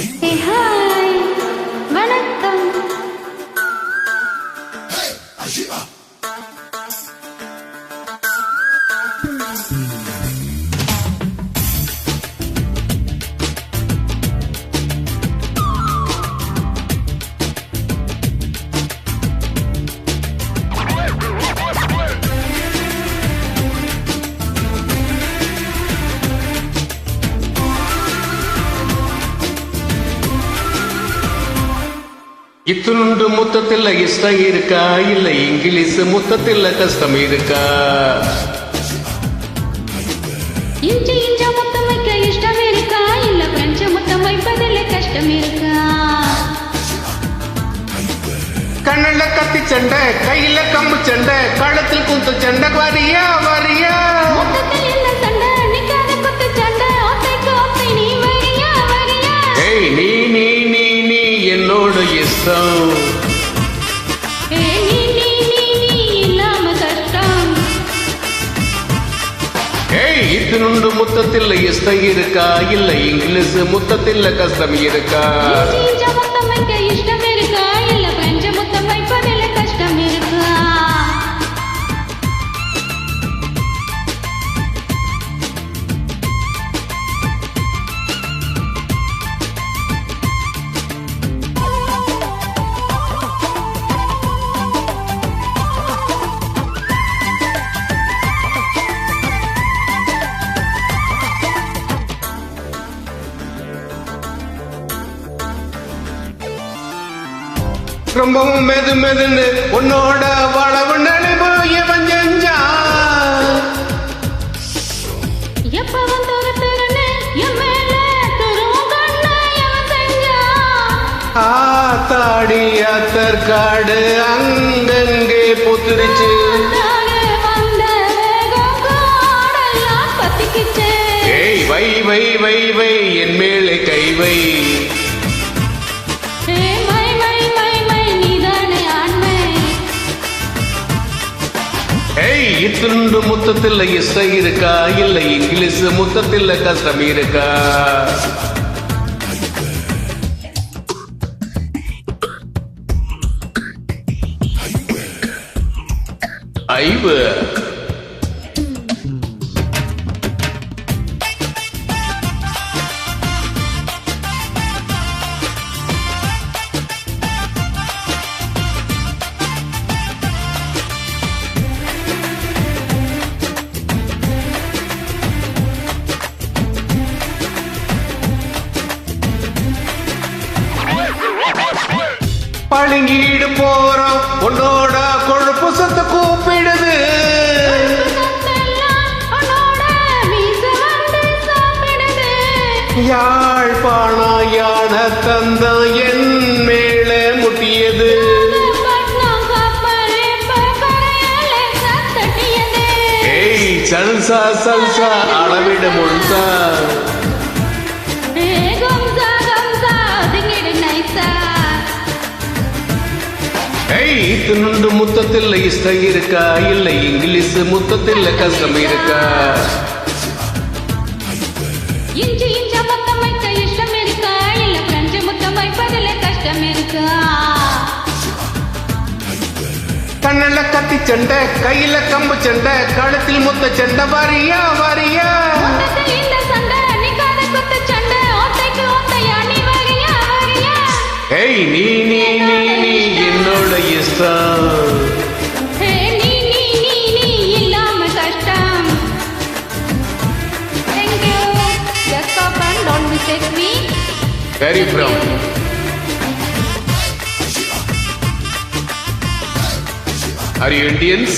Hi வணக்கம். இத்துண்டு முத்தத்தில் இஷ்டம் இருக்கா இல்ல இங்கிலீஷ் முத்தத்தில் கஷ்டம் இருக்கா? இஞ்சி இஞ்ச முத்தம் வைக்க இஷ்டம் இருக்கா இல்ல பிரெஞ்சு முத்தம் வைப்பதில் கஷ்டம் இருக்கா? கண்ணில கத்தி சண்டை கையில கம்பு சண்டை கழுத்தில் குத்து சண்டை வரியா வரியா? முத்தத்தில் என்ன சண்டை நிக்காத குத்து சண்டை ஒத்தைக்கு ஒத்தை நீ வரியா வரியா? ஏய் நீ நீ நீ நீ என்னோட இஷ்டம். நீ இல்லாம கஷ்டம். ஏய் இத்துண்டு முத்தத்தில் இஷ்டம் இருக்கா இல்ல இங்கிலீஷ் முத்தத்தில் கஷ்டம் இருக்கா? இஞ்சி இஞ்ச முத்தம் வைக்க இஷ்டம் இருக்கா இல்ல பிரெஞ்சு முத்தம் வைப்பதில் கஷ்டம் இருக்கா? ரொம்பவும் மெது மெதுன்னு உன்னோட வளவு நலிவு இவன் செஞ்சான். எப்பவும் துரத்துறன்னு என் மேல துருவும் கண்ணு எவன் செஞ்சான்? ஆத்தாடி அத்தற்காடு அங்கங்கே புத்துருச்சு. தானே வந்த வேகம் காடெல்லாம் பத்திக்கிச்சு. ஏய் வை வை வை வை என் மேலே கை வை. மை மை மை மை நீதானே ஆண்மை. ஏய் இத்துண்டு முத்தத்தில் இஷ்டம் இருக்கா இல்ல இங்கிலீஷ் முத்தத்தில் கஷ்டம் இருக்கா? ஐவு பழுங்கீடு போறோம் உன்னோட கொழுப்பு சத்து கூப்பிடுது. சத்தெல்லாம் உன்னோட மீச வந்து சாப்பிடுது. யாழ்ப்பாண யான தந்த என் மேலே முட்டியது. பட்னம் கப்பல் இப்ப கரையில சத்தட்டியது. ஏய் சல்சா சல்சா அளவிட முழுசா. கம்சா கம்சா திங்கிடு நைசா. ஏய் இத்துண்டு முத்தத்தில் இஷ்டம் இருக்கா இல்ல இங்கிலீஷ் முத்தத்தில் கஷ்டம் இருக்கா? இஞ்சி இஞ்ச முத்தம் வைக்க இஷ்டம் இருக்கா இல்ல பிரெஞ்சு முத்தம் வைப்பதில் கஷ்டம் இருக்கா? கண்ணில கத்தி சண்டை கையில கம்பு சண்டை கழுத்தில் முத்த சண்டை வரியா வரியா? முத்தத்தில் இந்த சண்டை நிக்காத குத்து சண்டை ஒத்தைக்கு ஒத்தையா நீ வரியா வரியா? ஏய் நீ நீ நீ நீ என்னோட இஷ்டம். நீ இல்லாம கஷ்டம். Thank you. Just stop and don't mistake me. Very from Are you Indians?